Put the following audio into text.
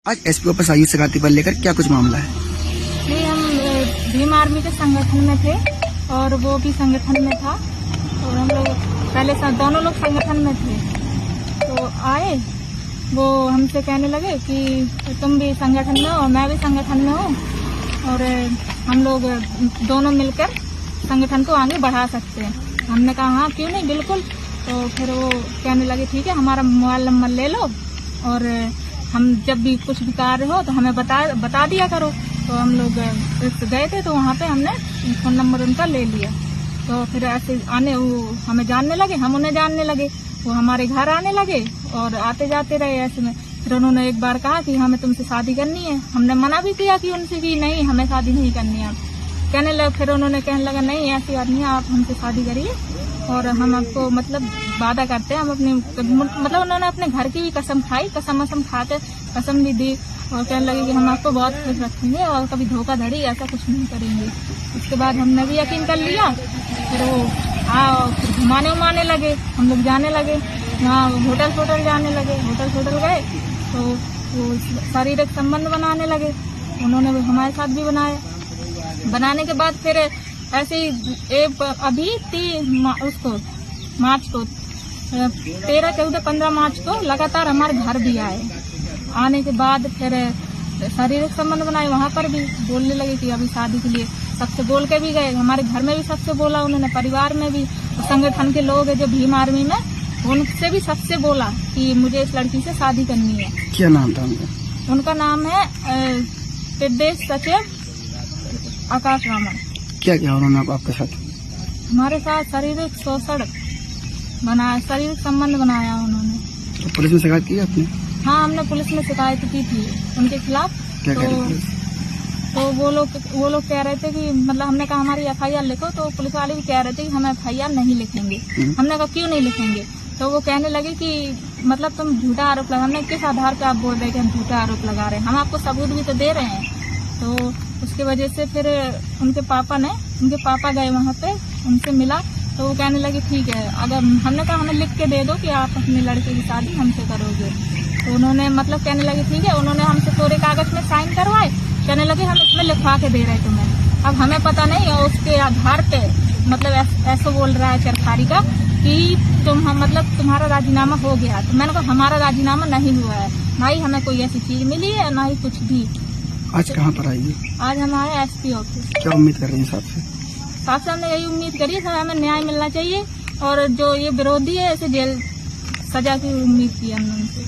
आज SP office आई सगाती पर लेकर क्या कुछ मामला है? जी, हम भीम आर्मी के संगठन में थे और वो भी संगठन में था और हम लोग पहले दोनों लोग संगठन में थे। तो आए वो हमसे कहने लगे कि तुम भी संगठन में हो, मैं भी संगठन में हूँ और हम लोग दोनों मिलकर संगठन को आगे बढ़ा सकते हैं। हमने कहा हाँ क्यों नहीं, बिल्कुल। तो फिर वो कहने लगे ठीक है, हमारा मोबाइल नंबर ले लो और हम जब भी कुछ भी कार्य हो तो हमें बता दिया करो। तो हम लोग गए थे तो वहाँ पे हमने फोन नंबर उनका ले लिया। तो फिर ऐसे वो हमें जानने लगे, हम उन्हें जानने लगे, वो हमारे घर आने लगे और आते जाते रहे ऐसे में। फिर उन्होंने एक बार कहा कि हमें तुमसे शादी करनी है। हमने मना भी किया कि उनसे कि नहीं, हमें शादी नहीं करनी है। कहने लगे, फिर उन्होंने कहने लगा नहीं ऐसी बात नहीं है, आप हमसे शादी करिए और हम आपको मतलब वादा करते हैं, हम अपने मतलब उन्होंने अपने घर की भी कसम खाई, कसम खा के कसम भी दी और कहने लगे कि हम आपको बहुत खुश रखेंगे और कभी धोखाधड़ी ऐसा कुछ नहीं करेंगे। उसके बाद हमने भी यकीन कर लिया। फिर वो फिर घुमाने लगे, हम लोग जाने लगे वहाँ होटल जाने लगे, होटल गए तो वो शारीरिक संबंध बनाने लगे। उन्होंने भी हमारे साथ भी बनाने के बाद फिर ऐसे ही अभी मार्च को 13, 14, 15 मार्च को लगातार हमारे घर भी आए। आने के बाद फिर शारीरिक संबंध बनाए, वहाँ पर भी बोलने लगे कि अभी शादी के लिए सबसे बोल के भी गए, हमारे घर में भी सबसे बोला उन्होंने, परिवार में भी, संगठन के लोग है जो भीम आर्मी में, उनसे भी सबसे बोला कि मुझे इस लड़की से शादी करनी है। क्या नाम था उनका? उनका नाम है प्रदेश सचिव आकाश रामन। क्या क्या उन्होंने आपके साथ? हमारे साथ शारीरिक शोषण बनाया, शारीरिक संबंध बनाया उन्होंने। तो पुलिस में शिकायत की आपने? हाँ, हमने पुलिस में शिकायत की थी उनके खिलाफ। क्या कह रही पुलिस? तो वो लोग कह रहे थे कि मतलब हमने कहा हमारी FIR लिखो, तो पुलिस वाले भी कह रहे थे कि हम FIR नहीं लिखेंगे। हमने कहा क्यों नहीं लिखेंगे? तो वो कहने लगे कि मतलब तुम झूठा आरोप लगा। हमने किस आधार पे आप बोल रहे हैं कि हम झूठा आरोप लगा रहे हैं, हम आपको सबूत भी तो दे रहे हैं। तो उसकी वजह से फिर उनके पापा गए वहाँ पे, उनसे मिला तो वो कहने लगे ठीक है, अगर हमने कहा हमें लिख के दे दो कि आप अपने लड़के की शादी हमसे करोगे। तो उन्होंने मतलब कहने लगे ठीक है, उन्होंने हमसे पूरे कागज में साइन करवाए, कहने लगे हम इसमें लिखवा के दे रहे तुम्हें। अब हमें पता नहीं है उसके आधार पे मतलब ऐसा बोल रहा है सरकारी का कि मतलब तुम्हारा राजीनामा हो गया। तो मैंने कहा हमारा राजीनामा नहीं हुआ है, ना ही हमें कोई ऐसी चीज मिली है, ना ही कुछ भी। आज कहाँ पर आई है? आज हम आए SP ऑफिस। क्या उम्मीद कर रही है साहब से? साहब से हमने यही उम्मीद करी है, हमें न्याय मिलना चाहिए और जो ये विरोधी है इसे जेल सजा की उम्मीद की हमने उनसे।